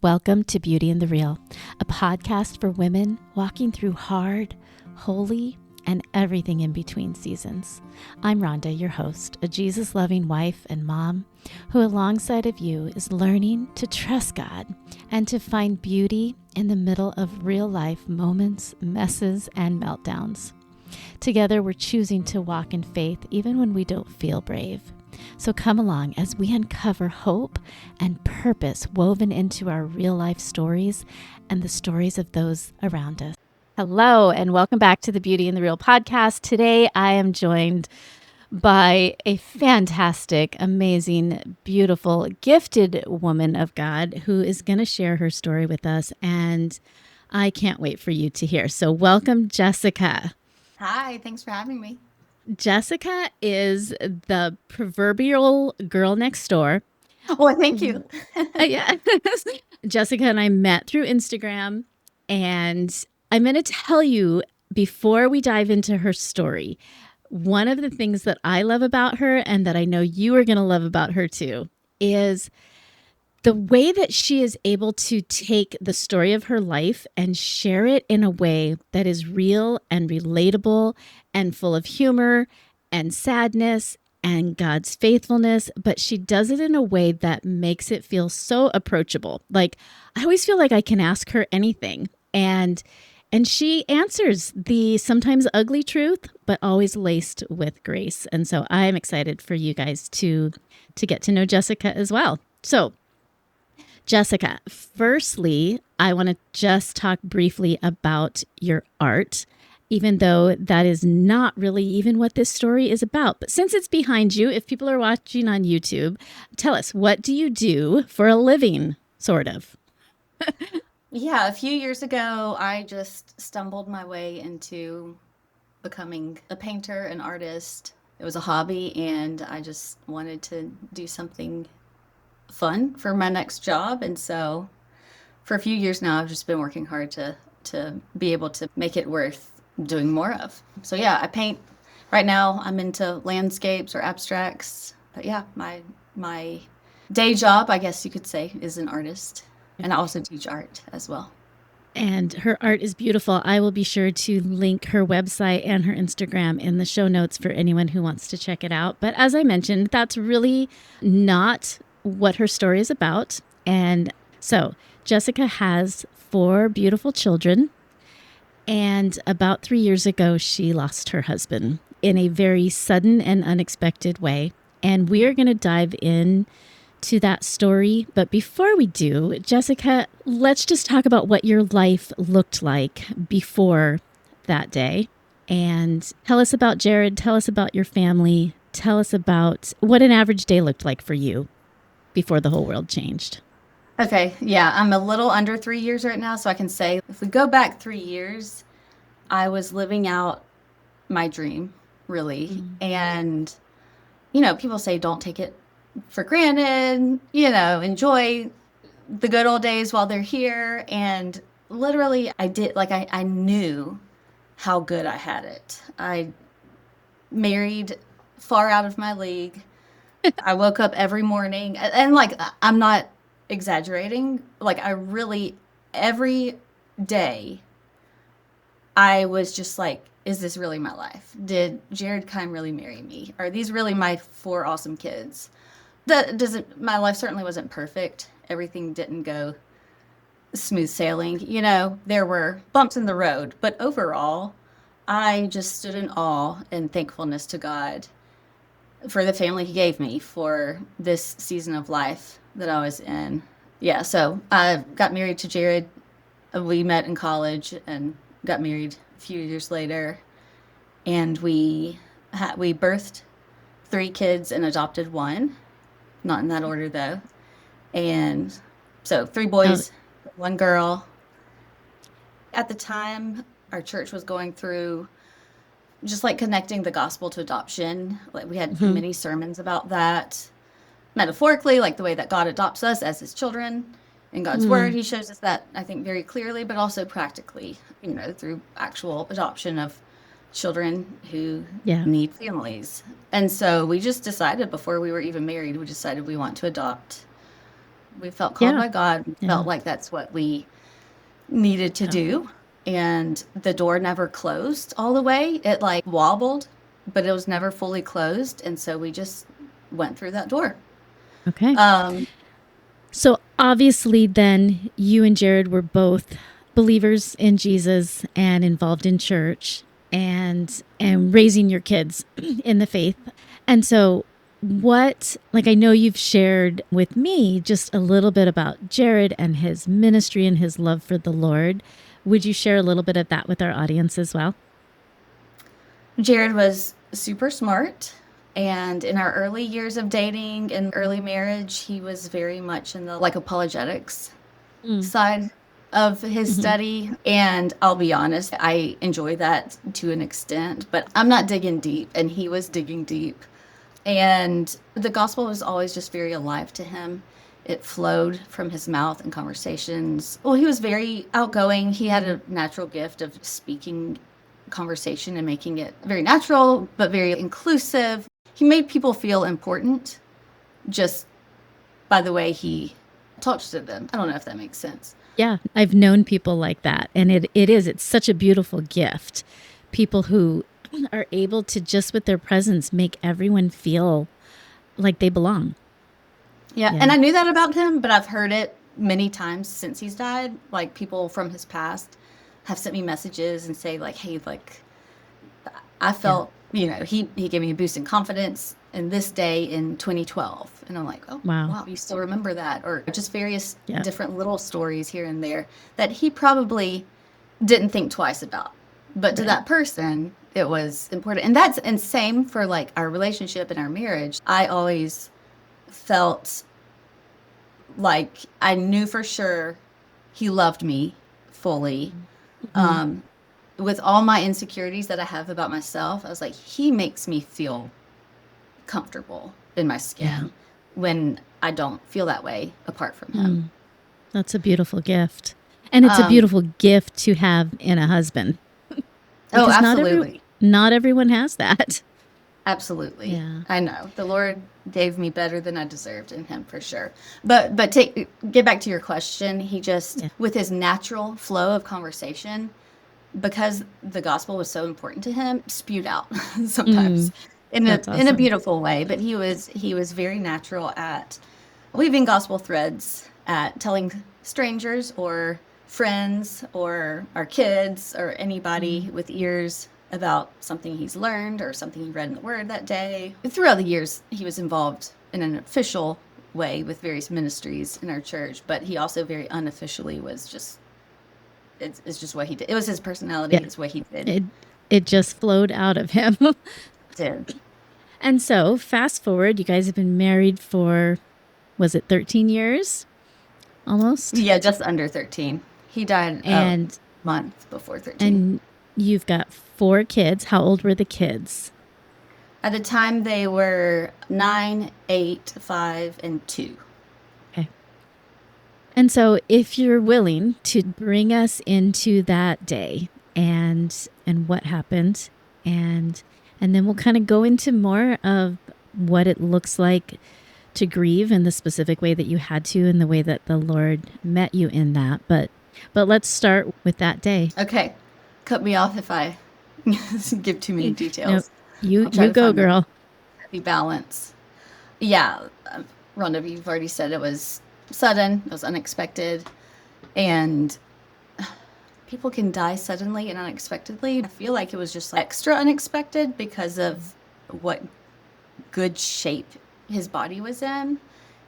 Welcome to Beauty in the Real, a podcast for women walking through hard, holy, and everything in between seasons. I'm Rhonda, your host, a Jesus-loving wife and mom who alongside of you is learning to trust God and to find beauty in the middle of real life moments, messes, and meltdowns. Together, we're choosing to walk in faith even when we don't feel brave. So come along as we uncover hope and purpose woven into our real life stories and the stories of those around us. Hello, and welcome back to the Beauty in the Real podcast. Today, I am joined by a fantastic, amazing, beautiful, gifted woman of God who is going to share her story with us, and I can't wait for you to hear. So welcome, Jessica. Hi, thanks for having me. Jessica is the proverbial girl next door. Well, thank you. Yeah. Jessica and I met through Instagram, and I'm going to tell you before we dive into her story, one of the things that I love about her and that I know you are going to love about her too is the way that she is able to take the story of her life and share it in a way that is real and relatable and full of humor and sadness and God's faithfulness, but she does it in a way that makes it feel so approachable. Like, I always feel like I can ask her anything, and she answers the sometimes ugly truth, but always laced with grace. And so I'm excited for you guys to get to know Jessica as well. So Jessica, firstly, I want to just talk briefly about your art, even though that is not really even what this story is about. But since it's behind you, if people are watching on YouTube, tell us, what do you do for a living, sort of? Yeah, a few years ago, I just stumbled my way into becoming a painter, an artist. It was a hobby, and I just wanted to do something fun for my next job. And so for a few years now, I've just been working hard to be able to make it worth doing more of. So yeah, I paint. Right now, I'm into landscapes or abstracts. But yeah, my day job, I guess you could say, is an artist. And I also teach art as well. And her art is beautiful. I will be sure to link her website and her Instagram in the show notes for anyone who wants to check it out. But as I mentioned, that's really not what her story is about. And so Jessica has 4 beautiful children. And about 3 years ago, she lost her husband in a very sudden and unexpected way. And we are going to dive in to that story. But before we do, Jessica, let's just talk about what your life looked like before that day. And tell us about Jared. Tell us about your family. Tell us about what an average day looked like for you before the whole world changed. Okay, yeah, I'm a little under 3 years right now, so I can say if we go back 3 years, I was living out my dream, really. And, people say don't take it for granted, enjoy the good old days while they're here. And literally, I did, like, I knew how good I had it. I married far out of my league. I woke up every morning, and like, I'm not exaggerating. Like, I really, every day, I was just like, is this really my life? Did Jared Kime really marry me? Are these really my 4 awesome kids? That doesn't, my life certainly wasn't perfect. Everything didn't go smooth sailing. There were bumps in the road, but overall, I just stood in awe and thankfulness to God for the family he gave me for this season of life that I was in. Yeah, so I got married to Jared. We met in college and got married a few years later. And we birthed 3 kids and adopted 1. Not in that order, though. And so 3 boys, 1 girl. At the time, our church was going through just like connecting the gospel to adoption. Like, we had many sermons about that. Metaphorically, like the way that God adopts us as his children. In God's word, he shows us that, I think, very clearly, but also practically, through actual adoption of children who need families. And so we just decided before we were even married, we decided we want to adopt We felt called Yeah. by God. We Yeah. felt like that's what we needed to Yeah. do. And the door never closed all the way. It like wobbled, but it was never fully closed. And so we just went through that door. Okay. Um, So obviously, then you and Jared were both believers in Jesus and involved in church and raising your kids in the faith. And so what, like, I know you've shared with me just a little bit about Jared and his ministry and his love for the Lord. Would you share a little bit of that with our audience as well? Jared was super smart. And in our early years of dating and early marriage, he was very much in the like apologetics Mm. side of his Hmm. study. And I'll be honest, I enjoy that to an extent, but I'm not digging deep, and he was digging deep. And the gospel was always just very alive to him. It flowed from his mouth in conversations. Well, he was very outgoing. He had a natural gift of speaking conversation and making it very natural, but very inclusive. He made people feel important just by the way he talked to them. I don't know if that makes sense. Yeah, I've known people like that. And it's such a beautiful gift. People who are able to just with their presence make everyone feel like they belong. Yeah, and Yeah. I knew that about him, but I've heard it many times since he's died. Like people from his past have sent me messages and say like, "Hey, like I Yeah. felt, he gave me a boost in confidence in this day in 2012." And I'm like, "Oh, Wow. wow, you still remember that?" Or just various Yeah. different little stories here and there that he probably didn't think twice about. But to Right. that person, it was important. And same for like our relationship and our marriage. I always felt like I knew for sure he loved me fully. Hmm. Um, with all my insecurities that I have about myself, I was like, he makes me feel comfortable in my Yeah. skin when I don't feel that way apart from him. Mm. That's a beautiful gift. And it's a Um, beautiful gift to have in a husband oh, because absolutely. not everyone has that. Absolutely. Yeah. I know. The Lord gave me better than I deserved in him for sure. But get back to your question. He just Yeah. with his natural flow of conversation, because the gospel was so important to him, spewed out sometimes Mm. in a That's in a awesome. beautiful way. But he was very natural at weaving gospel threads, at telling strangers or friends or our kids or Mm. anybody with ears about something he's learned or something he read in the Word that day. Throughout the years, he was involved in an official way with various ministries in our church, but he also very unofficially was just it's just what he did. It was his personality. Yeah. It's what he did. It it just flowed out of him. Did. And so, fast forward, you guys have been married for, was it 13 years almost? Yeah, just under 13. He died a And month before 13. and you've got 4 kids. How old were the kids? At the time, they were 9, 8, 5, and 2. Okay. And so, if you're willing to bring us into that day and what happened, and and then we'll kind of go into more of what it looks like to grieve in the specific way that you had to and the way that the Lord met you in that. But let's start with that day. Okay, cut me off if I give too many No, details. you I'll try you to go, find the girl. happy balance. Yeah, Rhonda, you've already said it was sudden, it was unexpected, and people can die suddenly and unexpectedly. I feel like it was just like extra unexpected because of what good shape his body was in.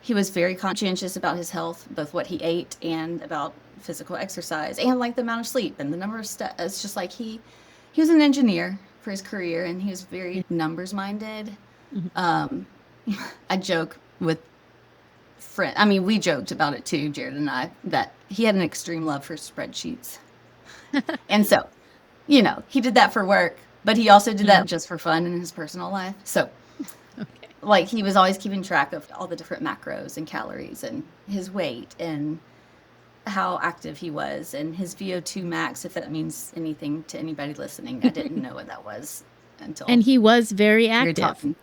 He was very conscientious about his health, both what he ate and about physical exercise and like the amount of sleep and the number of steps. It's just like he was an engineer for his career and he was Yeah. very numbers minded. Mhm. Um, I joke with friend. I mean, we joked about it too, Jared and I, that he had an extreme love for spreadsheets. And so, he did that for work, but he also did that Mm. just for fun in his personal life. So, Okay. like, he was always keeping track of all the different macros and calories and his weight and how active he was and his VO2 max, if that means anything to anybody listening. I didn't know what that was until And he was very we were active. talking.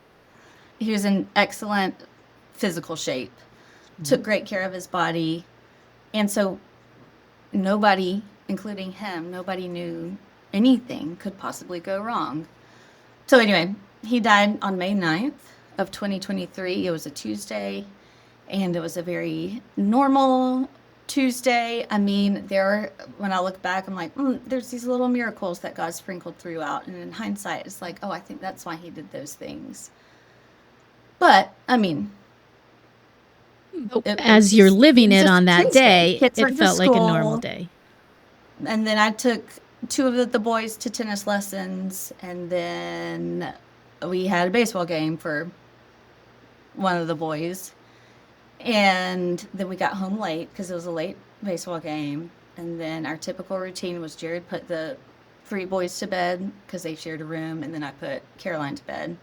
He was in excellent physical shape. took great care of his body. And so nobody, including him, nobody knew anything could possibly go wrong. So anyway, he died on May 9th of 2023. It was a Tuesday, and it was a very normal Tuesday. I mean, when I look back, I'm like, there's these little miracles that God sprinkled throughout. And in hindsight, it's like, oh, I think that's why he did those things. But, I mean, As you're it living was it just on a that Tuesday. day, Kids it went to felt like a normal school. day. And then I took two of the boys to tennis lessons. And then we had a baseball game for one of the boys. And then we got home late because it was a late baseball game. And then our typical routine was Jared put the three boys to bed because they shared a room. And then I put Caroline to bed.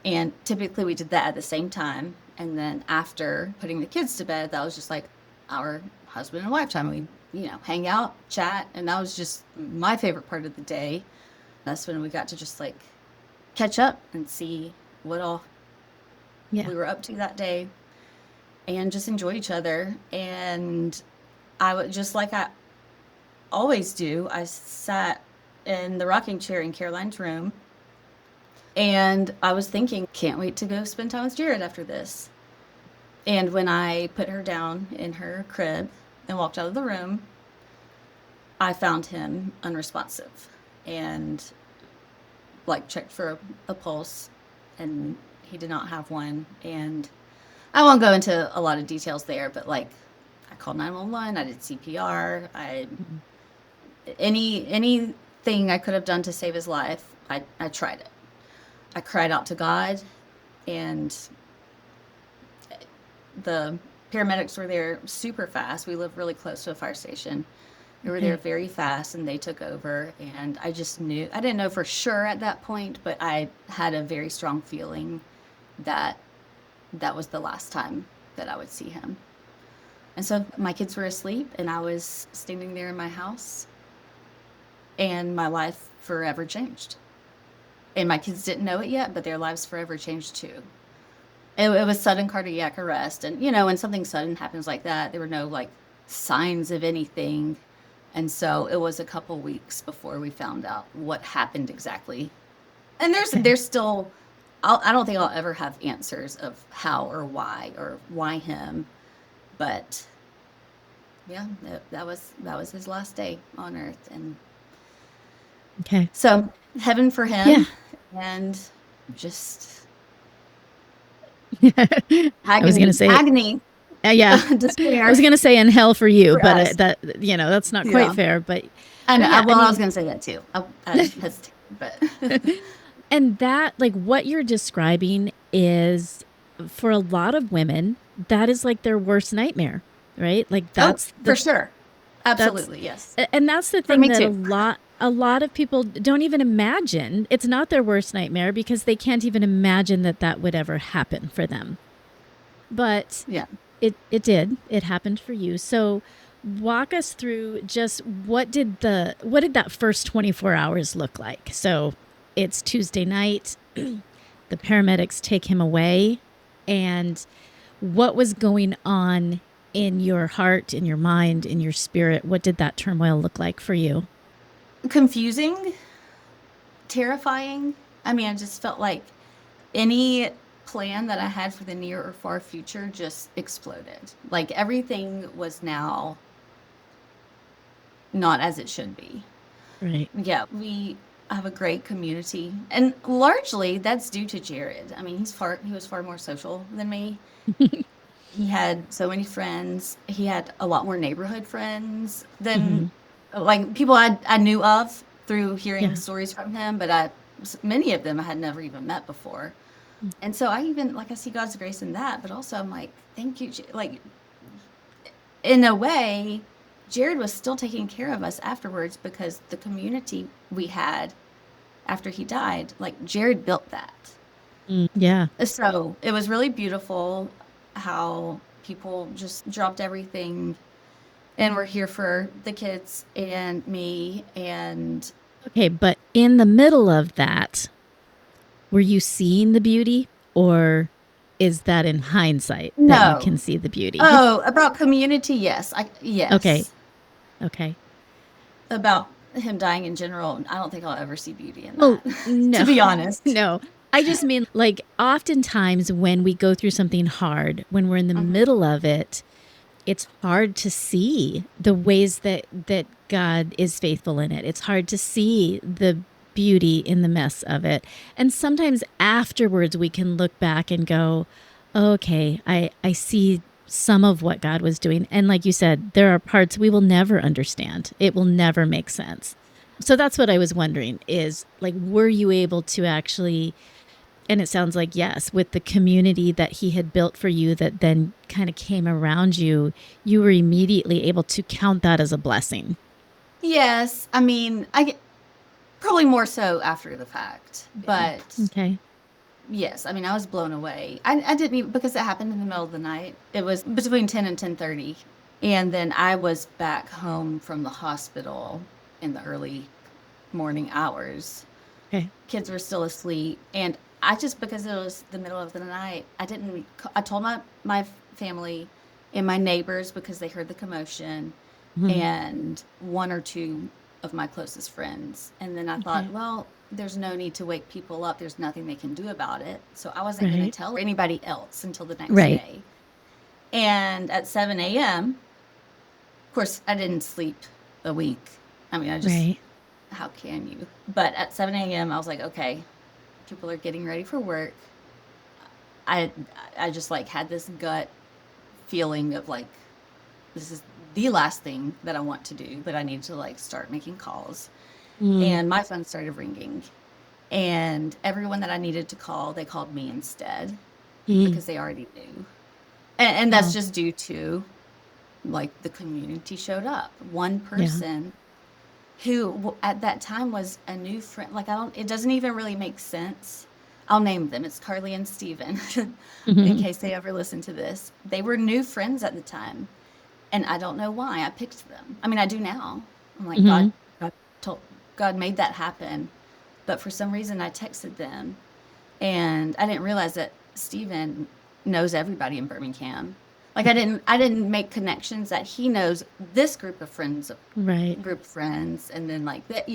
And typically we did that at the same time. And then after putting the kids to bed, that was just like our husband and wife time. We, hang out, chat. And that was just my favorite part of the day. That's when we got to just like catch up and see what all we were up to that day and just enjoy each other. And I would, just like I always do, I sat in the rocking chair in Caroline's room and I was thinking, can't wait to go spend time with Jared after this. And when I put her down in her crib and walked out of the room, I found him unresponsive and like checked for a pulse, and he did not have one. And I won't go into a lot of details there, but like I called 911, I did CPR, anything I could have done to save his life, I tried it. I cried out to God, and the paramedics were there super fast. We live really close to a fire station. They were there very fast, and they took over. And I just knew, I didn't know for sure at that point, but I had a very strong feeling that that was the last time that I would see him. And so my kids were asleep, and I was standing there in my house, and my life forever changed. And my kids didn't know it yet, but their lives forever changed too. It was sudden cardiac arrest. And, when something sudden happens like that, there were no like signs of anything. And so it was a couple weeks before we found out what happened exactly. And there's still, I don't think I'll ever have answers of how or why him. But yeah, that was his last day on earth. And so heaven for him, and just I was going to say, agony, yeah, I was despair going to say in hell for you, for us. but that's not quite Yeah. fair. But I know. yeah, Well, I was going to say that too. I hesitated, but and that, like, what you're describing is, for a lot of women, that is like their worst nightmare, right? Like that's for sure. Absolutely, yes. And that's the For thing me that too. a lot of people don't even imagine. It's not their worst nightmare because they can't even imagine that that would ever happen for them. But Yeah. it did. It happened for you. So walk us through just what did that first 24 hours look like? So it's Tuesday night. The paramedics take him away, and what was going on in your heart, in your mind, in your spirit? What did that turmoil look like for you? Confusing, terrifying. I mean, I just felt like any plan that I had for the near or far future just exploded. Like everything was now not as it should be. Right. Yeah, we have a great community, and largely that's due to Jared. I mean, he was far more social than me. He had so many friends. He had a lot more neighborhood friends than like people I knew of through hearing Yeah. stories from him, but many of them I had never even met before. And so I even like I see God's grace in that, but also I'm like, thank you, like in a way, Jared was still taking care of us afterwards because the community we had after he died, like Jared built that. Yeah. So it was really beautiful how people just dropped everything and were here for the kids and me. And Okay, but in the middle of that, were you seeing the beauty, or is that in hindsight that you No. can see the beauty? Oh, about community, yes. Okay. Yes. Okay. About him dying in general, I don't think I'll ever see beauty in Well, that, to no, be honest. no. I just mean like oftentimes when we go through something hard, when we're in the Mhm. middle of it, it's hard to see the ways that God is faithful in it. It's hard to see the beauty in the mess of it. And sometimes afterwards we can look back and go, okay, I see some of what God was doing. And like you said, there are parts we will never understand. It will never make sense. So that's what I was wondering is like, were you able to actually, and it sounds like yes, with the community that he had built for you that then kind of came around you, you were immediately able to count that as a blessing. Yes, I mean, I get probably more so after the fact, Yeah. but Okay. yes, I mean, I was blown away. I didn't even because it happened in the middle of the night. It was between 10 and 10:30, and then I was back home from the hospital in the early morning hours. Okay. Kids were still asleep, and I just because it was the middle of the night, I didn't. I told my family and my neighbors because they heard the commotion, Mhm. and one or two of my closest friends. And then I thought, Okay. well, there's no need to wake people up. There's nothing they can do about it. So I wasn't going to Right. tell anybody else until the next Right. day. And at 7 a.m., of course, I didn't sleep a week. I mean, I just, Right. how can you? But at 7 a.m., I was like, okay, people are getting ready for work. I, I just like had this gut feeling of like, this is the last thing that I want to do, but I need to like start making calls. Mm. And my phone started ringing. And everyone that I needed to call, they called me instead Mm. because they already knew. And that's Wow. just due to like the community showed up. One Yeah. person who at that time was a new friend. Like, I don't, it doesn't even really make sense. I'll name them. It's Carly and Steven, in Mhm. case they ever listen to this. They were new friends at the time. And I don't know why I picked them. I mean, I do now. I'm like, Mhm. God told, God made that happen. But for some reason, I texted them, and I didn't realize that Steven knows everybody in Birmingham. Like I didn't make connections that he knows this Right. group of friends, and then like that,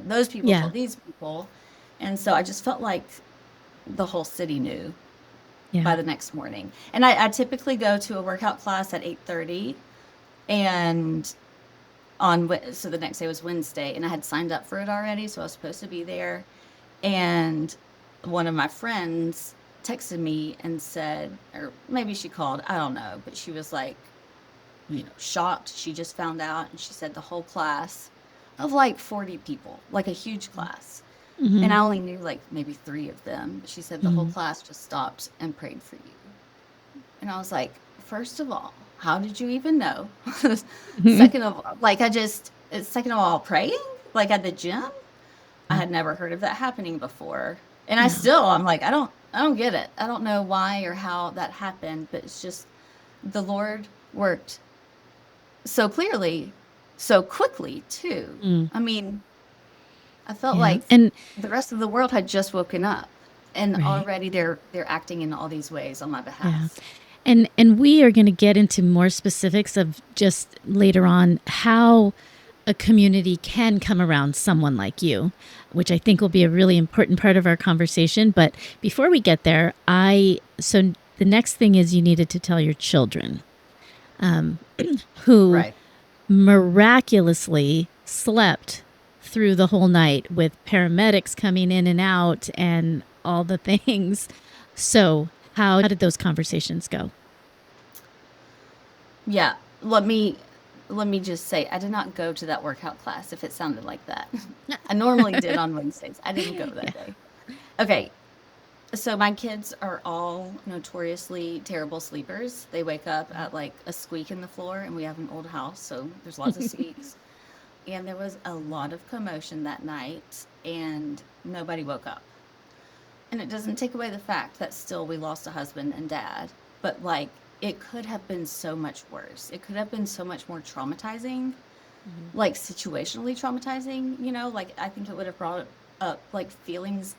those people Yeah. told these people, and so I just felt like the whole city knew Yeah. by the next morning. And I typically go to a workout class at 8:30, and so the next day was Wednesday, and I had signed up for it already, so I was supposed to be there. And one of my friends texted me and said, or maybe she called, I don't know, but she was like, shocked. She just found out, and she said the whole class of like 40 people, like a huge class. And Mhm. I only knew like maybe three of them. She said the whole Mhm. class just stopped and prayed for you. And I was like, first of all, how did you even know? Mhm. Second of all, like second of all, praying like at the gym. I Yeah. had never heard of that happening before. And Yeah. I'm like, I don't get it. I don't know why or how that happened, but it's just the Lord worked so clearly, so quickly too. Mm. I mean, I felt Yeah. like And the rest of the world had just woken up, and right. already they're acting in all these ways on my Yeah. behalf. And we are going to get into more specifics of just later on how a community can come around someone like you, which I think will be a really important part of our conversation. But before we get there, so the next thing is you needed to tell your children um, who Right. miraculously slept through the whole night with paramedics coming in and out and all the things. So, how did those conversations go? Yeah. Let me just say I did not go to that workout class if it sounded like that. I normally did on Wednesdays. I didn't go that Yeah. day. Okay. So my kids are all notoriously terrible sleepers. They wake up at like a squeak in the floor, and we have an old house, so there's lots of squeaks. And there was a lot of commotion that night, and nobody woke up. And it doesn't take away the fact that still we lost a husband and dad, but like it could have been so much worse. It could have been so much more traumatizing, Mhm. like situationally traumatizing, like I think it would have brought up like feelings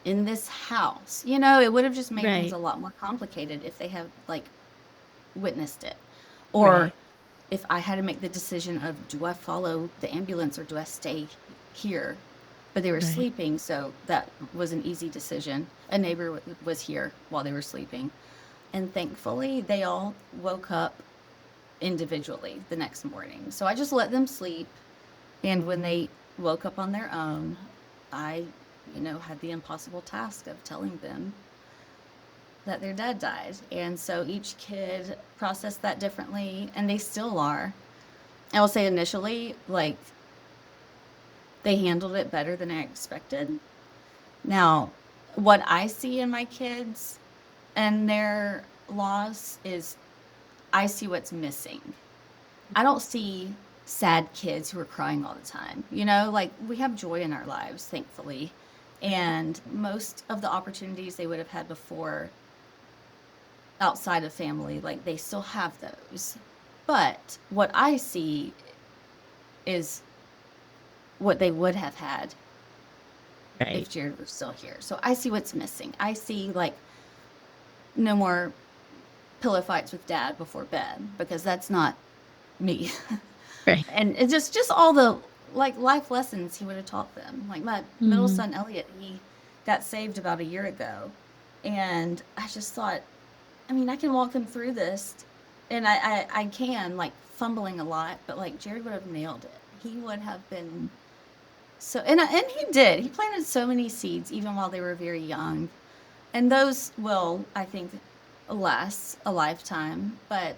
in this house. You know, it would have just made things Right. a lot more complicated if they have like witnessed it. Or Right. if I had to make the decision of do I follow the ambulance or do I stay here? But they were Right. sleeping, so that was an easy decision. A neighbor was here while they were sleeping. And thankfully, they all woke up individually the next morning. So I just let them sleep. And when they woke up on their own, I, had the impossible task of telling them that their dad died. And so each kid processed that differently, and they still are. I will say initially, like, they handled it better than I expected. Now, what I see in my kids and their loss is I see what's missing. I don't see sad kids who are crying all the time. Like we have joy in our lives, thankfully. And most of the opportunities they would have had before outside of family, like they still have those. But what I see is what they would have had Right. if Jared were still here. So I see what's missing. I see like no more pillow fights with dad before bed because that's not me. Right. And it's just all the like life lessons he would have taught them. Like my middle Mm. son Elliot, he got saved about a year ago, and I just thought, I mean, I can walk him through this, and I can like fumbling a lot, but like Jared would have nailed it. He would have been so, and he did. He planted so many seeds even while they were very young, and those will, I think, last a lifetime. But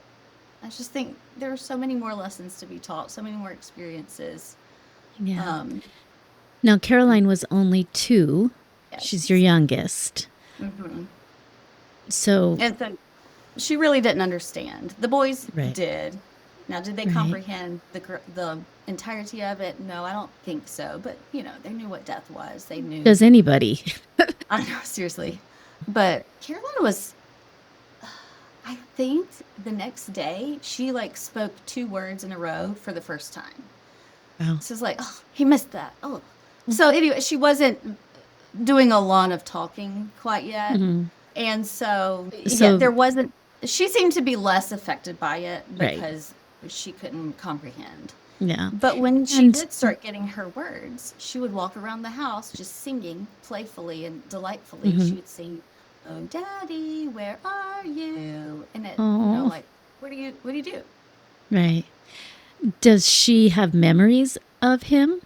I just think there are so many more lessons to be taught, so many more experiences. Yeah. Um, Now, and Caroline was only 2. yeah, She's your she's, youngest. hmm So, and so she really didn't understand. The boys right. did. Now, did they Right. comprehend the entirety of it? No, I don't think so. But they knew what death was. They knew. Does anybody? I know, seriously. But Caroline was, I think, the next day she like spoke 2 words in a row for the first time. Wow. So it's like, oh, he missed that. Oh, so anyway, she wasn't doing a lot of talking quite yet. Mhm. And so, yeah, So, there wasn't, she seemed to be less affected by it right. because she couldn't comprehend. Yeah. But when she And did start getting her words, she would walk around the house just singing playfully and delightfully. She mhm. would sing, "Oh, Daddy, where are you?" And it, Oh, like, what do you do? right. Does she have memories of him?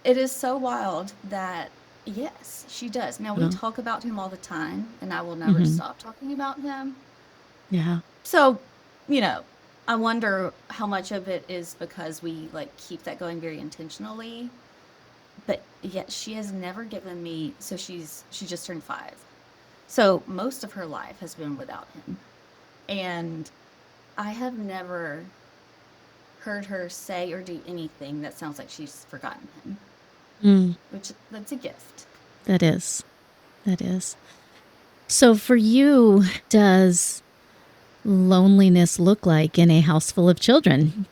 It is so wild that, yes, she does. Now, we Oh. talk about him all the time, and I will never Mhm. stop talking about him. Yeah. So, you know, I wonder how much of it is because we like keep that going very intentionally. But yet she has never given me, so she just turned 5. So most of her life has been without him. And I have never heard her say or do anything that sounds like she's forgotten him, Mm, which that's a gift. that is. That is. So for you, does loneliness look like in a house full of children?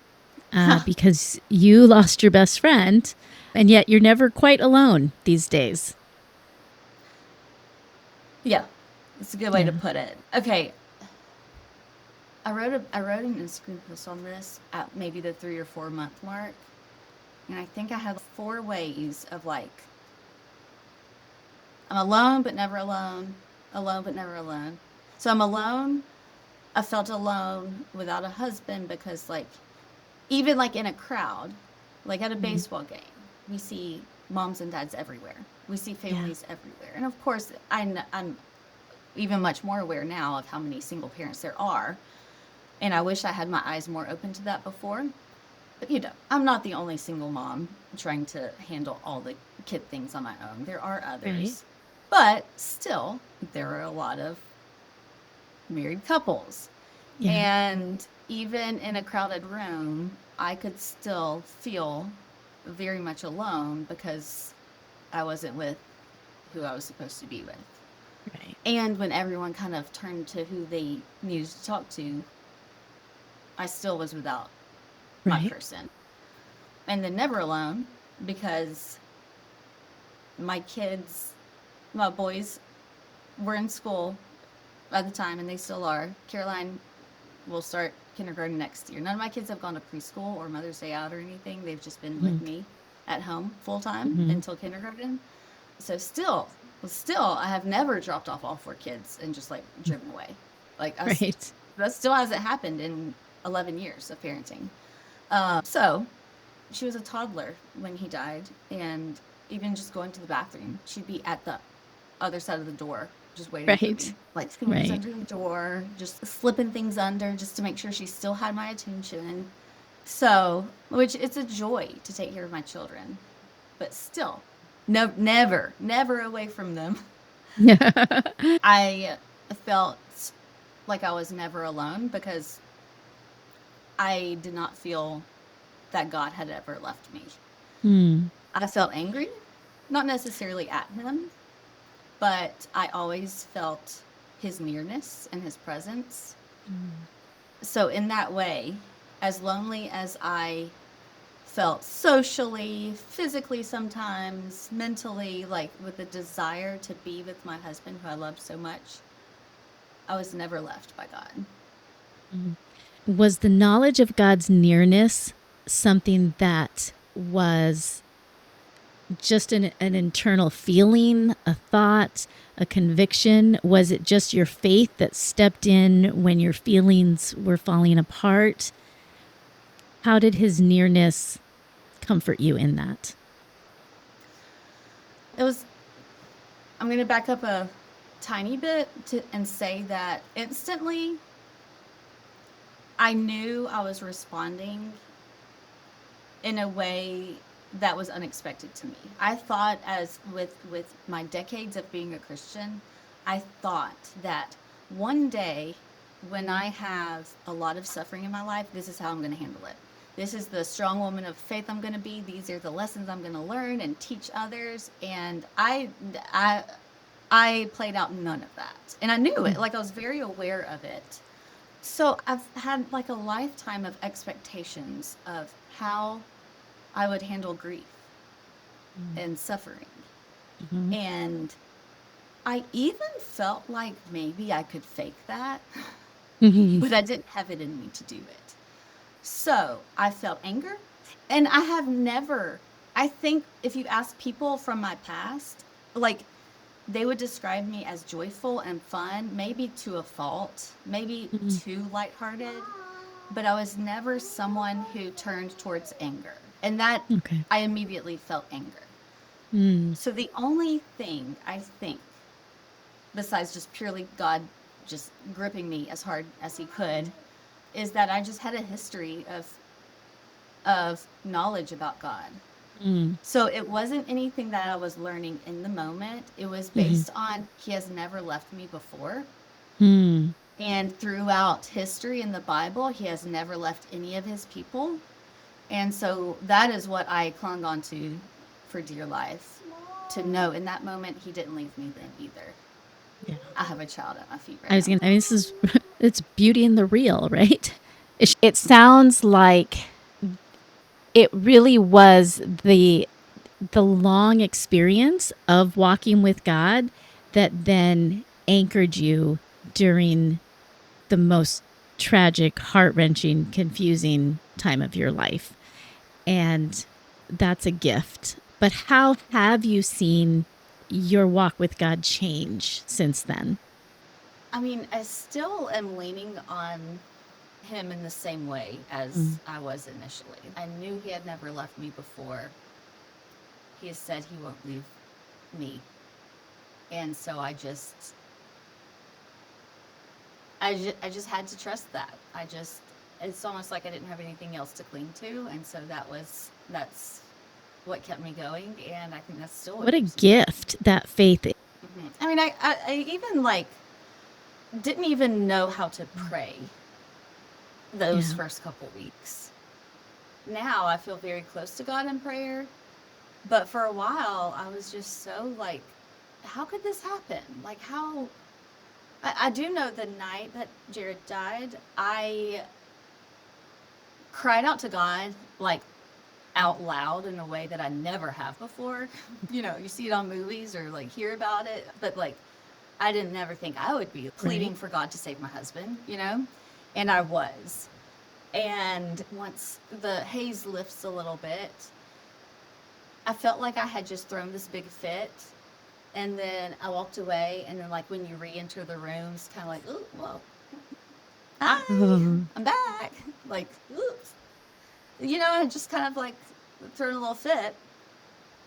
Because you lost your best friend, and yet you're never quite alone these days. Yeah, it's a good way to Yeah. put it. Okay, I wrote an Instagram post on this at maybe the 3 or 4 month mark, and I think I had 4 ways of like I'm alone but never alone, alone but never alone. So I'm alone. I felt alone without a husband because like even like in a crowd, like at a Mhm. baseball game, we see moms and dads everywhere. We see Yeah. families everywhere, and of course I'm even much more aware now of how many single parents there are. And I wish I had my eyes more open to that before. But I'm not the only single mom trying to handle all the kid things on my own. There are Right. others. But still, there are a lot of married couples. Yeah. And even in a crowded room, I could still feel very much alone because I wasn't with who I was supposed to be with. Right. And when everyone kind of turned to who they needed to talk to, I still was without my Right. person. And then never alone because my kids my boys were in school at the time, and they still are. Caroline will start kindergarten next year. None of my kids have gone to preschool or Mother's Day out or anything. They've just been with Mm-hmm. me at home full time Mm-hmm. until kindergarten. So still, I have never dropped off all four kids and just like driven away. Like Right. that still hasn't happened in 11 years of parenting. So she was a toddler when he died, and even just going to the bathroom, she'd be at the other side of the door, just waiting for me. Right. Like fingers Right. under the door, just slipping things under just to make sure she still had my attention. So, which it's a joy to take care of my children, but still, no, never away from them. Yeah. I felt like I was never alone because I did not feel that God had ever left me. Mm. I felt angry, not necessarily at him, but I always felt his nearness and his presence. Mm. So, in that way, as lonely as I felt socially, physically, sometimes mentally, like with the desire to be with my husband, who I loved so much, I was never left by God. Mm. Was the knowledge of God's nearness something that was just an internal feeling, a thought, a conviction? Was it just your faith that stepped in when your feelings were falling apart? How did his nearness comfort you in that? It was, I'm going to back up a tiny bit and say that instantly I knew I was responding in a way that was unexpected to me. I thought, as with my decades of being a Christian, I thought that one day when I have a lot of suffering in my life, this is how I'm going to handle it. This is the strong woman of faith I'm going to be. These are the lessons I'm going to learn and teach others. And I played out none of that. And I knew it. Mm. Like I was very aware of it. So I've had like a lifetime of expectations of how I would handle grief Mm. and suffering. Mhm. And I even felt like maybe I could fake that, Mhm. but I didn't have it in me to do it. So I felt anger. And I have never, I think if you ask people from my past, like they would describe me as joyful and fun, maybe to a fault, maybe Mhm. too lighthearted, but I was never someone who turned towards anger. And that Okay. I immediately felt anger. Mm. So the only thing I think, besides just purely God just gripping me as hard as he could, is that I just had a history of knowledge about God. Mm. So it wasn't anything that I was learning in the moment. It was Mhm. based on he has never left me before. Mm. And throughout history in the Bible, he has never left any of his people. And so that is what I clung on to for dear life. To know in that moment, he didn't leave me then either. Yeah. I have a child at my feet I right was now. gonna. I mean, this is it's beauty in the real, right? It sounds like it really was the long experience of walking with God that then anchored you during the most tragic, heart-wrenching, confusing time of your life. And that's a gift. But how have you seen your walk with God change since then? I mean, I still am leaning on him in the same way as Mm. I was initially. I knew he had never left me before. He has said he won't leave me. And so I just had to trust that. It's almost like I didn't have anything else to cling to. And so that's what kept me going. And I think that's still what What a keeps me going. gift that faith is. I mean, I even like didn't even know how to pray those Yeah. first couple weeks. Now I feel very close to God in prayer. But for a while, I was just so like, how could this happen? Like, how? I do know the night that Jared died, I cried out to God, like, out loud in a way that I never have before. You see it on movies or like hear about it, but like I didn't never think I would be pleading Right. for God to save my husband. And I was. And once the haze lifts a little bit, I felt like I had just thrown this big fit. And then I walked away. And then, like, when you re enter the room, it's kind of like, oh, well, hi, Oh, I'm back. Like, oops. I just kind of like thrown a little fit,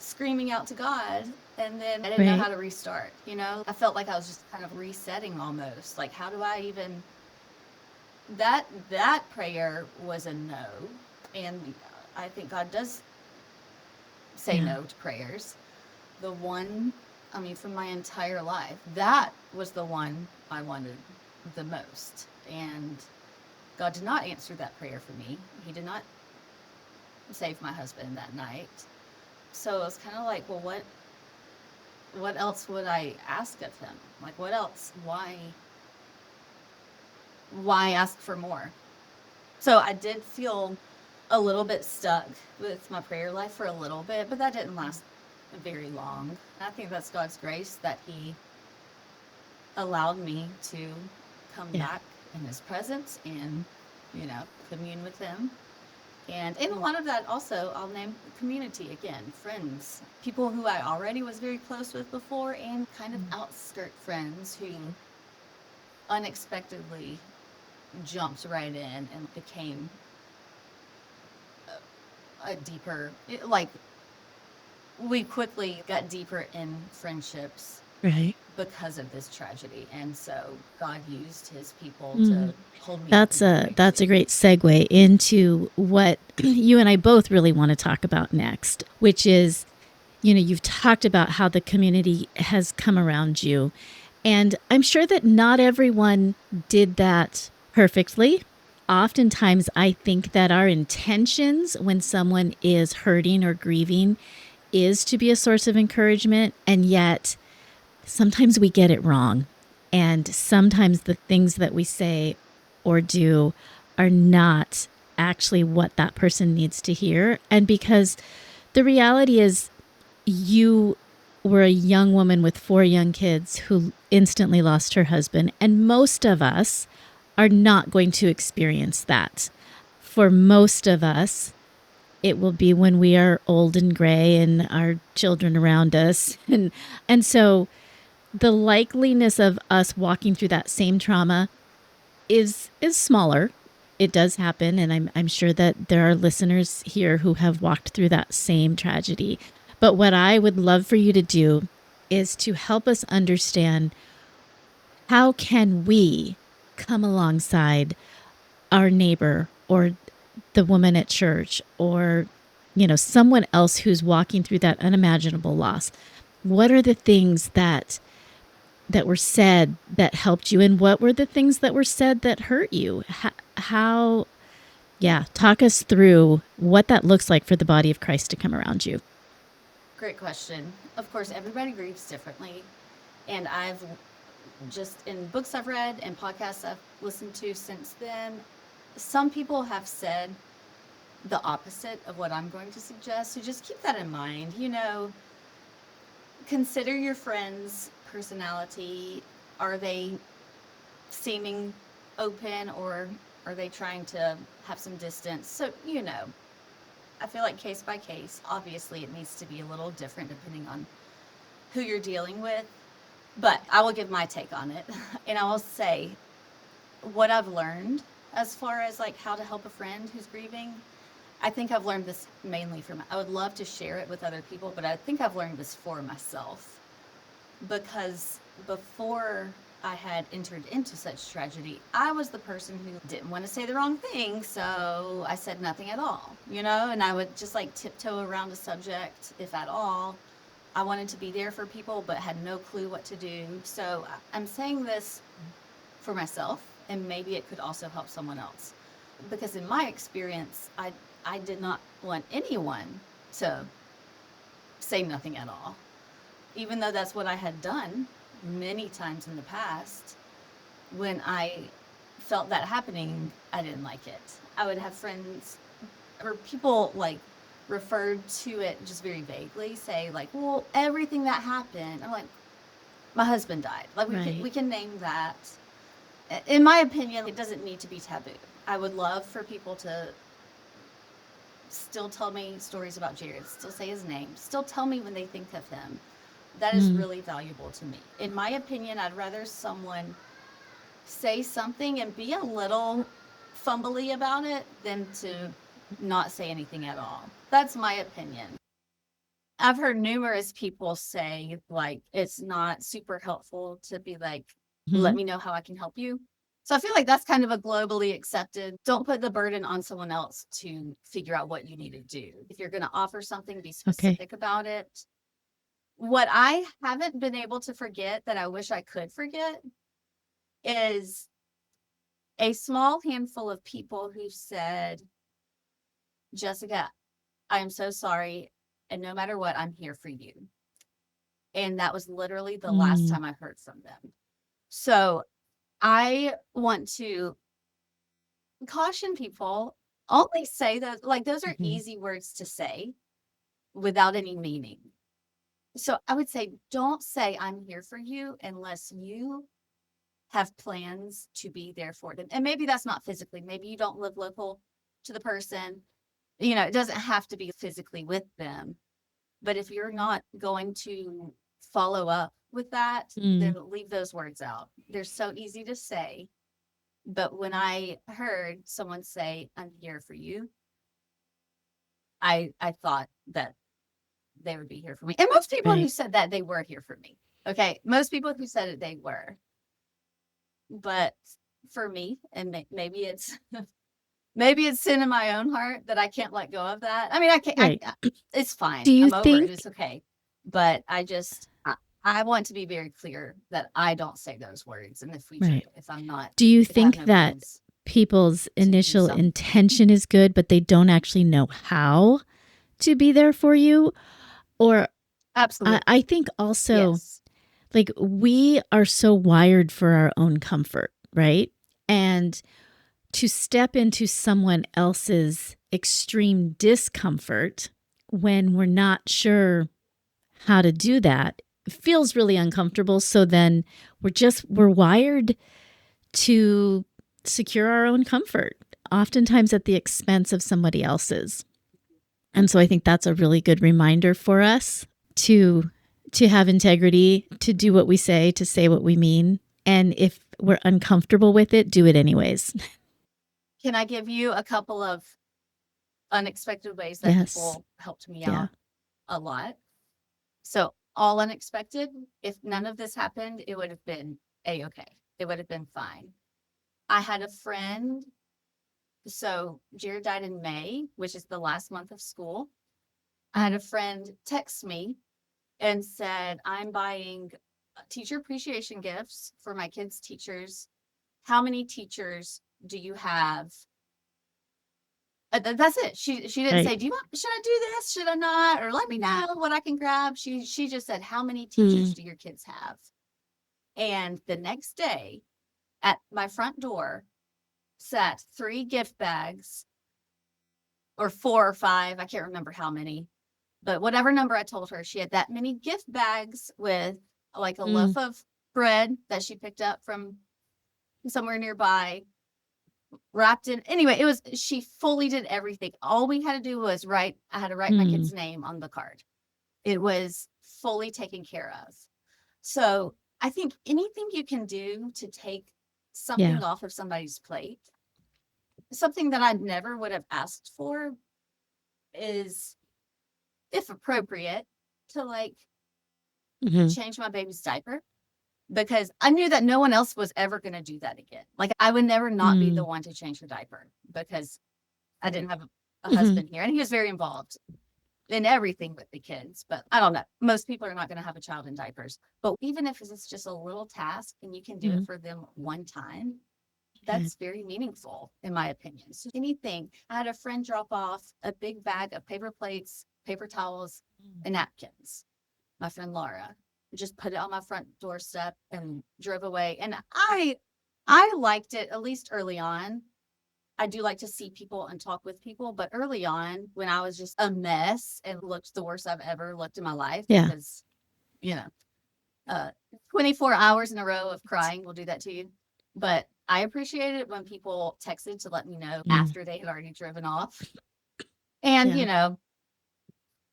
screaming out to God. And then I didn't know how right. to restart. I felt like I was just kind of resetting almost. Like, how do I even. That prayer was a no. And I think God does say Yeah. no to prayers. The one, I mean, from my entire life, that was the one I wanted the most. And God did not answer that prayer for me. He did not save my husband that night. So it was kind of like, well, what else would I ask of him? Like, what else? Why ask for more? So I did feel a little bit stuck with my prayer life for a little bit, but that didn't last very long. I think that's God's grace that He allowed me to come Yeah. back in His presence and, commune with Him. And in a lot of that also, I'll name community again, friends, people who I already was very close with before, and kind of outskirt friends who unexpectedly jumped right in and became a deeper, like, we quickly got deeper in friendships Right. because of this tragedy. And so God used his people Mm. to hold me up in That's that a way that's too. a great segue into what you and I both really want to talk about next, which is, you've talked about how the community has come around you. And I'm sure that not everyone did that perfectly. Oftentimes, I think that our intentions when someone is hurting or grieving is to be a source of encouragement. And yet, sometimes we get it wrong. And sometimes the things that we say or do are not actually what that person needs to hear. And because the reality is, you were a young woman with 4 young kids who instantly lost her husband. And most of us are not going to experience that. For most of us, it will be when we are old and gray and our children around us. And so the likeliness of us walking through that same trauma is smaller. It does happen, and I'm sure that there are listeners here who have walked through that same tragedy. But what I would love for you to do is to help us understand, how can we come alongside our neighbor or the woman at church, or someone else who's walking through that unimaginable loss. What are the things that were said that helped you, and what were the things that were said that hurt you? How yeah, talk us through what that looks like for the body of Christ to come around you. Great question. Of course, everybody grieves differently. And I've just in books I've read and podcasts I've listened to since then, some people have said the opposite of what I'm going to suggest. So just keep that in mind. Consider your friend's personality. Are they seeming open, or are they trying to have some distance? So, I feel like case by case, obviously it needs to be a little different depending on who you're dealing with. But I will give my take on it. And I will say what I've learned as far as like how to help a friend who's grieving. I think I've learned this mainly from, I would love to share it with other people, but I think I've learned this for myself. Because before I had entered into such tragedy, I was the person who didn't want to say the wrong thing, so I said nothing at all, and I would just like tiptoe around a subject, if at all. I wanted to be there for people, but had no clue what to do. So I'm saying this for myself, and maybe it could also help someone else. Because in my experience, I did not want anyone to say nothing at all, even though that's what I had done many times in the past. When I felt that happening, I didn't like it. I would have friends or people like referred to it just very vaguely, say like, well, everything that happened. I'm like, my husband died. Like we Right. can name that. In my opinion, it doesn't need to be taboo. I would love for people to still tell me stories about Jared, still say his name, still tell me when they think of him. That is Mm. really valuable to me. In my opinion, I'd rather someone say something and be a little fumbly about it than to not say anything at all. That's my opinion. I've heard numerous people say, like, it's not super helpful to be like, let Mhm. me know how I can help you. So I feel like that's kind of a globally accepted. Don't put the burden on someone else to figure out what you need to do. If you're going to offer something, be Okay. specific about it. What I haven't been able to forget that I wish I could forget is a small handful of people who said, Jessica, I am so sorry. And no matter what, I'm here for you. And that was literally the last Mm. time I heard from them. So I want to caution people, only say those, like, those are Mhm. easy words to say without any meaning. So I would say, don't say I'm here for you unless you have plans to be there for them. And maybe that's not physically, maybe you don't live local to the person. It doesn't have to be physically with them. But if you're not going to follow up with that, then Mm. leave those words out. They're so easy to say. But when I heard someone say, I'm here for you, I thought that they would be here for me. And most people who Right. said that, they were here for me. Okay. Most people who said it, they were. But for me, and maybe it's maybe it's sin in my own heart that I can't let go of that. I mean, I can't. Right. It's Do fine. you I'm over it. think It's okay. But I want to be very clear that I don't say those words in the future right. if I'm not, Do you if I have think no that plans people's to do initial so. intention is good, but they don't actually know how to be there for you? Or Absolutely. I think also, Yes. like, we are so wired for our own comfort, right? And to step into someone else's extreme discomfort when we're not sure how to do that feels really uncomfortable. So then we're wired to secure our own comfort, oftentimes at the expense of somebody else's. And so I think that's a really good reminder for us to have integrity, to do what we say, to say what we mean. And if we're uncomfortable with it, do it anyways. Can I give you a couple of unexpected ways that Yes. people helped me Yeah. out a lot? So, all unexpected. If none of this happened, it would have been a okay. It would have been fine. I had a friend. So, Jared died in May, which is the last month of school. I had a friend text me and said, I'm buying teacher appreciation gifts for my kids' teachers. How many teachers do you have? That's it. She didn't Right. say, "Do you want? Should I do this? Should I not? Or let me know what I can grab." She just said, "How many teachers Mm. do your kids have?" And the next day, at my front door, sat 3 gift bags, or 4 or 5. I can't remember how many, but whatever number I told her, she had that many gift bags with like a Mm. loaf of bread that she picked up from somewhere nearby, wrapped in. Anyway, it was, she fully did everything. All we had to do was I had to write my Mm. kid's name on the card. It was fully taken care of. So I think anything you can do to take Yeah. something off of somebody's plate, something that I never would have asked for, is, if appropriate, to like Hmm. change my baby's diaper, because I knew that no one else was ever going to do that again. Like, I would never not be the Mm. one to change her diaper because I didn't have a Hmm. husband here, and he was very involved in everything with the kids. But I don't know. Most people are not going to have a child in diapers. But even if it's just a little task and you can do it Mm. for them one time, Okay. that's very meaningful, in my opinion. So anything. I had a friend drop off a big bag of paper plates, paper towels, and napkins. My friend Laura just put it on my front doorstep and drove away. And I liked it, at least early on. I do like to see people and talk with people, but early on, when I was just a mess and looked the worst I've ever looked in my life, Yeah. because, you know, uh, 24 hours in a row of crying will do that to you. But I appreciated it when people texted to let me know Mm. after they had already driven off. And, Yeah.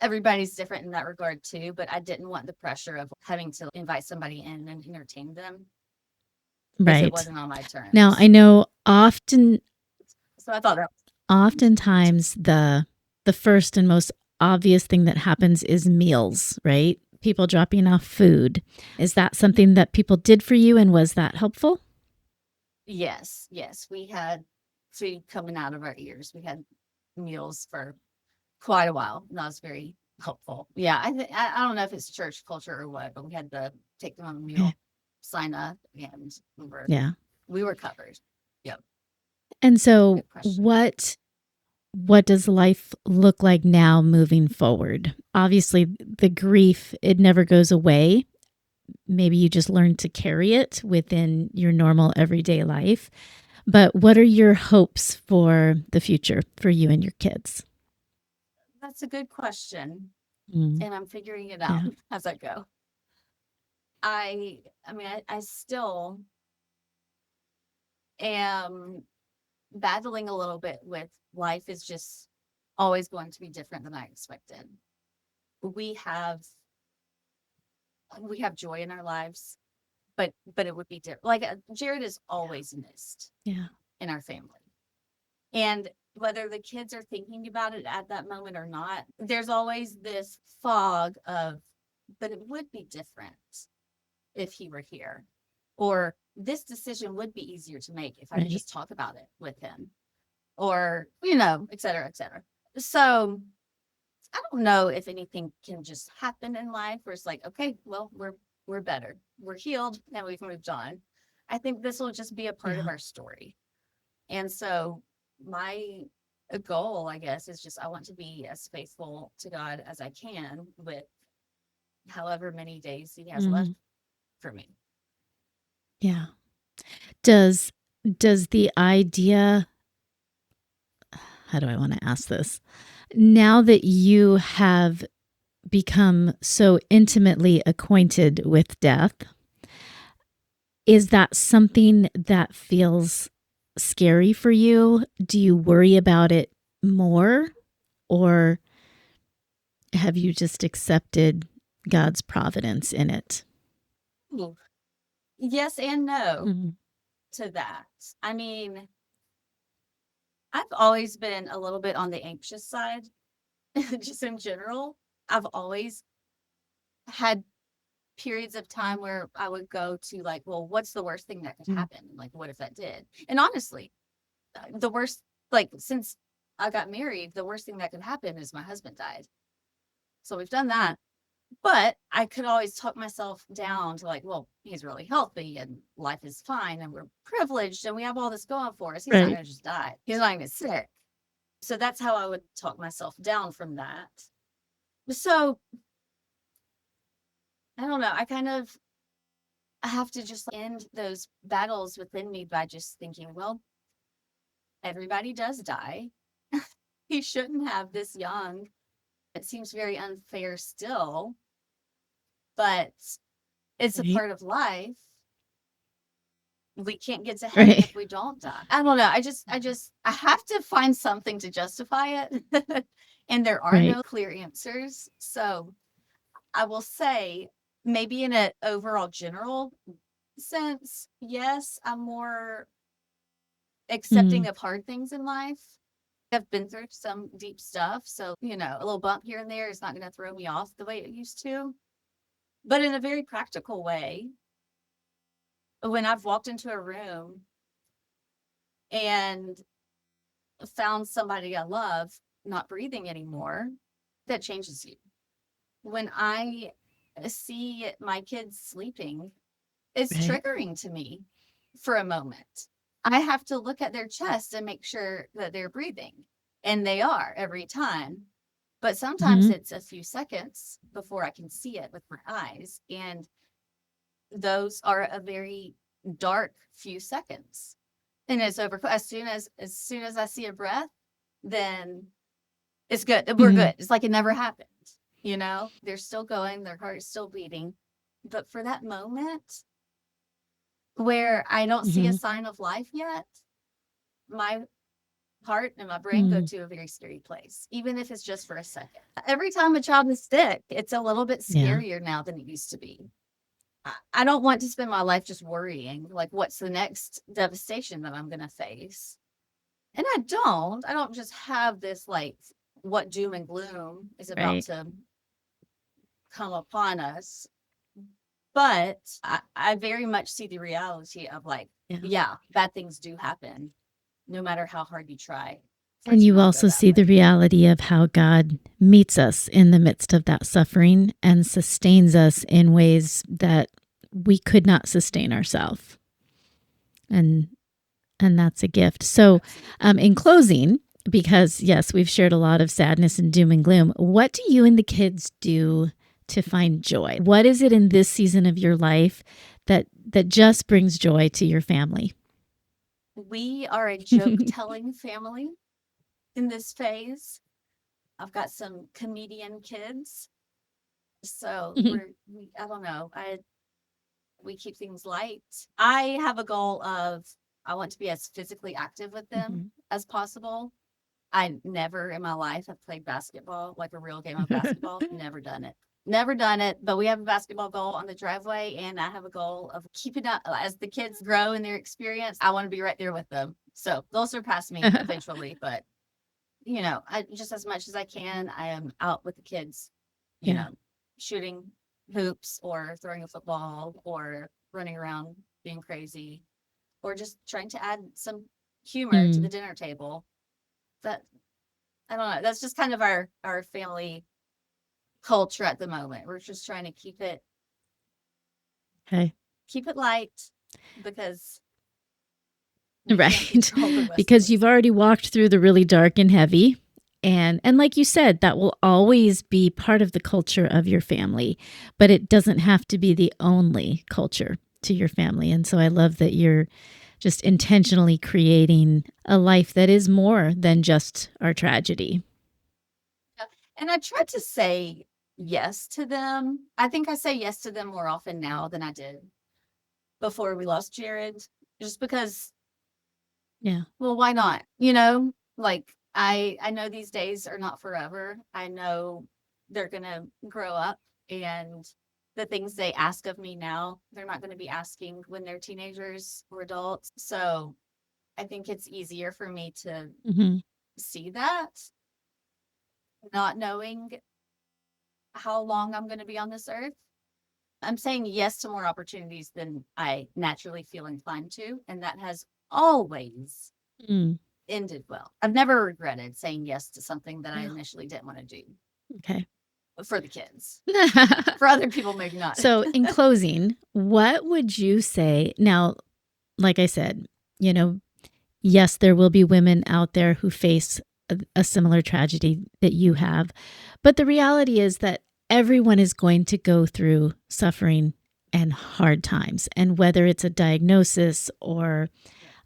everybody's different in that regard too, but I didn't want the pressure of having to invite somebody in and entertain them if it Right. wasn't on my Now, I terms. know So I thought that oftentimes the first and most obvious thing that happens is meals, right? People dropping off food. Is that something that people did for you, and was that helpful? yes, yes, we had food coming out of our ears. We had meals for quite a while. And that was very helpful. Yeah, I don't know if it's church culture or what, but we had to take them on a Okay. meal, sign up, and Yeah. we were covered. Yep, And so good question. what does life look like now moving forward? Obviously, the grief, it never goes away. Maybe you just learn to carry it within your normal everyday life. But what are your hopes for the future for you and your kids? That's a good question, Mm. and I'm figuring it out Yeah. as I go. I mean, I still am battling a little bit with life is just always going to be different than I expected. We have we have joy in our lives, but it would be different. Like Jared is always missed Yeah. in our family, and whether the kids are thinking about it at that moment or not, there's always this fog of, but it would be different if he were here, or this decision would be easier to make if I could Right. just talk about it with him, or et cetera, et cetera. So I don't know if anything can just happen in life where it's like, okay, well, we're better, we're healed, and we've moved on. I think this will just be a part of Yeah. our story. And so my goal, I guess, is just I want to be as faithful to God as I can with however many days He has left Mm. for me. Yeah. Does does the idea, how do I want to ask this? Now that you have become so intimately acquainted with death, is that something that feels scary for you? Do you worry about it more, or have you just accepted God's providence in it? Ooh. Yes and no Mm. to that. I mean, I've always been a little bit on the anxious side, just in general. I've always had periods of time where I would go to like, well, what's the worst thing that could Mm. happen? Like, what if that did? And honestly, the worst, like, since I got married, the worst thing that could happen is my husband died. So we've done that. But I could always talk myself down to like, well, he's really healthy and life is fine and we're privileged and we have all this going for us. He's not Right. going to just die. He's not even sick. So that's how I would talk myself down from that. So I don't know. I kind of have to just end those battles within me by just thinking, well, everybody does die. He shouldn't have this young. It seems very unfair still, but it's a Right. part of life. We can't get to heaven Right. if we don't die. I don't know. I have to find something to justify it. And there are Right. no clear answers. So I will say, maybe in an overall general sense, yes, I'm more Mm. accepting of hard things in life. I've been through some deep stuff. So, a little bump here and there is not going to throw me off the way it used to. But in a very practical way, when I've walked into a room and found somebody I love not breathing anymore, that changes you. When I see my kids sleeping, it's Right. triggering to me for a moment. I have to look at their chest and make sure that they're breathing. And they are every time. But sometimes Mm-hmm. it's a few seconds before I can see it with my eyes. And those are a very dark few seconds. and it's over. As soon as I see a breath, then it's good. We're Mhm. good. It's like it never happened. They're still going, their heart is still beating. But for that moment where I don't see a Mhm. sign of life yet, my heart and my brain go Mm. to a very scary place, even if it's just for a second. Every time a child is sick, it's a little bit Yeah. scarier now than it used to be. I don't want to spend my life just worrying, like, what's the next devastation that I'm going to face? And I don't just have this, like, what doom and gloom is about Right. to come upon us. But I very much see the reality of, like, Yeah. yeah, bad things do happen, no matter how hard you try for it And to you not go also that see the way. reality of how God meets us in the midst of that suffering and sustains us in ways that we could not sustain ourselves. And that's a gift. So, Absolutely. in closing, because yes, we've shared a lot of sadness and doom and gloom, what do you and the kids do to find joy? What is it in this season of your life that just brings joy to your family? We are a joke telling family in this phase. I've got some comedian kids. So I don't know. We keep things light. I have a goal of, I want to be as physically active with them Mhm. as possible. I never in my life have played basketball, like a real game of basketball. Never done it. Never done it. But we have a basketball goal on the driveway, and I have a goal of keeping up as the kids grow in their experience. I want to be right there with them. So they'll surpass me eventually. But, I just, as much as I can, I am out with the kids, you Yeah. know, shooting hoops or throwing a football or running around being crazy or just trying to add some humor to the Mm. dinner table. That I don't know. That's just kind of our family culture at the moment. We're just trying to Okay. keep it light because we can't Right. control the rest of Because it. you've already walked through the really dark and heavy. And like you said, that will always be part of the culture of your family, but it doesn't have to be the only culture to your family. And so I love that you're just intentionally creating a life that is more than just our tragedy. And I try to say yes to them. I think I say yes to them more often now than I did before we lost Jared, just because, Yeah. well, why not? Like, I know these days are not forever. I know they're gonna grow up, and the things they ask of me now, they're not gonna be asking when they're teenagers or adults. So I think it's easier for me to Hmm. see that, not knowing how long I'm gonna be on this earth. I'm saying yes to more opportunities than I naturally feel inclined to, and that has always Mm. ended well. I've never regretted saying yes to something that I Yeah. initially didn't want to do Okay. for the kids. For other people, maybe not. So, in closing, what would you say now? Like I said, you know, yes, there will be women out there who face a similar tragedy that you have. But the reality is that everyone is going to go through suffering and hard times. And whether it's a diagnosis or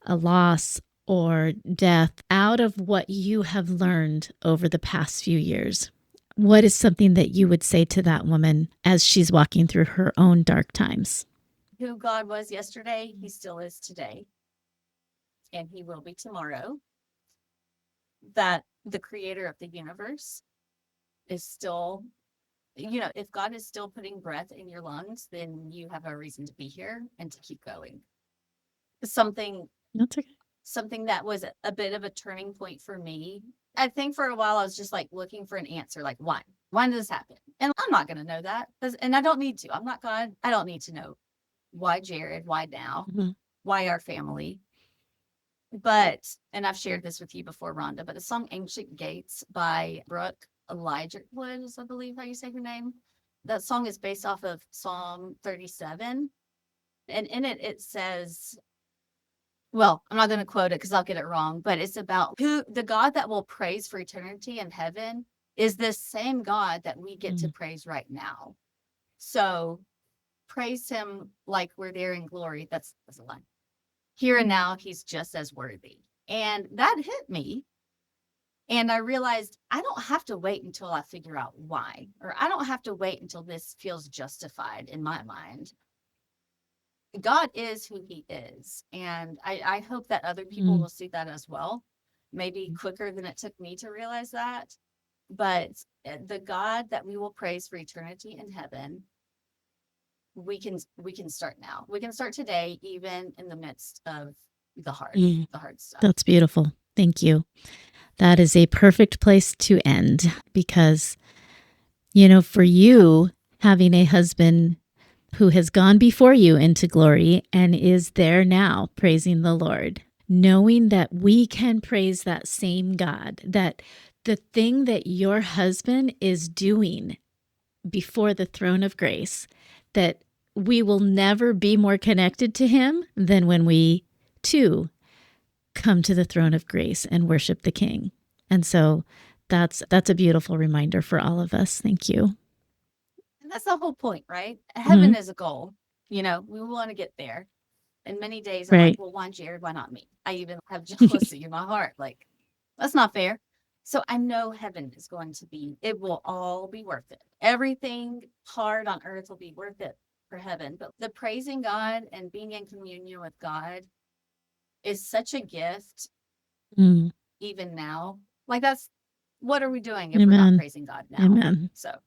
a loss or death, out of what you have learned over the past few years, what is something that you would say to that woman as she's walking through her own dark times? Who God was yesterday, he still is today, and he will be tomorrow. That the creator of the universe is still, if God is still putting breath in your lungs, then you have a reason to be here and to keep going. Something That's okay. something that was a bit of a turning point for me. I think for a while I was just like looking for an answer, like, why? Why did this happen? And I'm not going to know that. And I don't need to. I'm not God. I don't need to know why Jared, why now, Mhm. why our family. But, and I've shared this with you before, Rhonda, but the song Ancient Gates by Brooke Elijah Wood is, I believe, how you say her name. That song is based off of Psalm 37. And in it, it says, well, I'm not going to quote it because I'll get it wrong, but it's about who the God that will praise for eternity in heaven is this same God that we get to Mm. praise right now. So praise him like we're there in glory. That's a line. here and now, he's just as worthy. And that hit me. And I realized I don't have to wait until I figure out why, or I don't have to wait until this feels justified in my mind. God is who he is. And I hope that other people Mm. will see that as well, maybe quicker than it took me to realize that. But the God that we will praise for eternity in heaven, we can start now. We can start today, even in the midst of Mm. the hard stuff. That's beautiful. Thank you. That is a perfect place to end because, for you, having a husband who has gone before you into glory and is there now praising the Lord, knowing that we can praise that same God, that the thing that your husband is doing before the throne of grace, that we will never be more connected to him than when we too come to the throne of grace and worship the King. And so that's a beautiful reminder for all of us. Thank you. And that's the whole point, right? Mm-hmm. Heaven is a goal. We want to get there. And many days I'm like, Right. well, why Jared? Why not me? I even have jealousy in my heart. Like, that's not fair. So I know heaven is going to be, it will all be worth it. Everything hard on earth will be worth it for heaven. But the praising God and being in communion with God is such a gift, Mm. even now. Like, what are we doing if we're not Amen. praising God now? Amen. So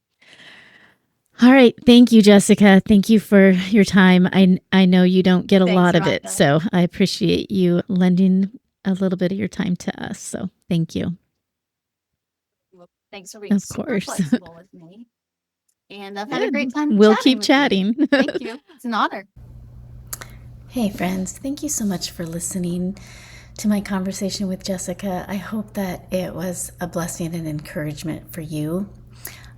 All right. Thank you, Jessica. Thank you for your time. I know you don't get a thanks, lot of it, Rhonda. so I appreciate you lending a little bit of your time to us. So thank you. Well, thanks for being Of super course. flexible with me. And I've had a great Good. time We'll chatting keep with you. chatting. Thank you. It's an honor. Hey, friends. Thank you so much for listening to my conversation with Jessica. I hope that it was a blessing and encouragement for you.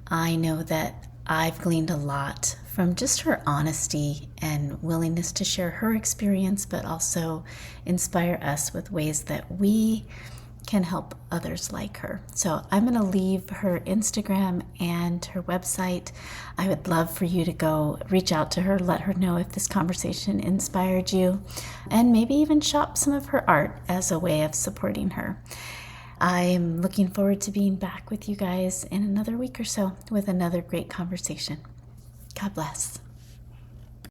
I know that I've gleaned a lot from just her honesty and willingness to share her experience, but also inspire us with ways that we can help others like her. So I'm going to leave her Instagram and her website. I would love for you to go reach out to her, let her know if this conversation inspired you, and maybe even shop some of her art as a way of supporting her. I'm looking forward to being back with you guys in another week or so with another great conversation. God bless.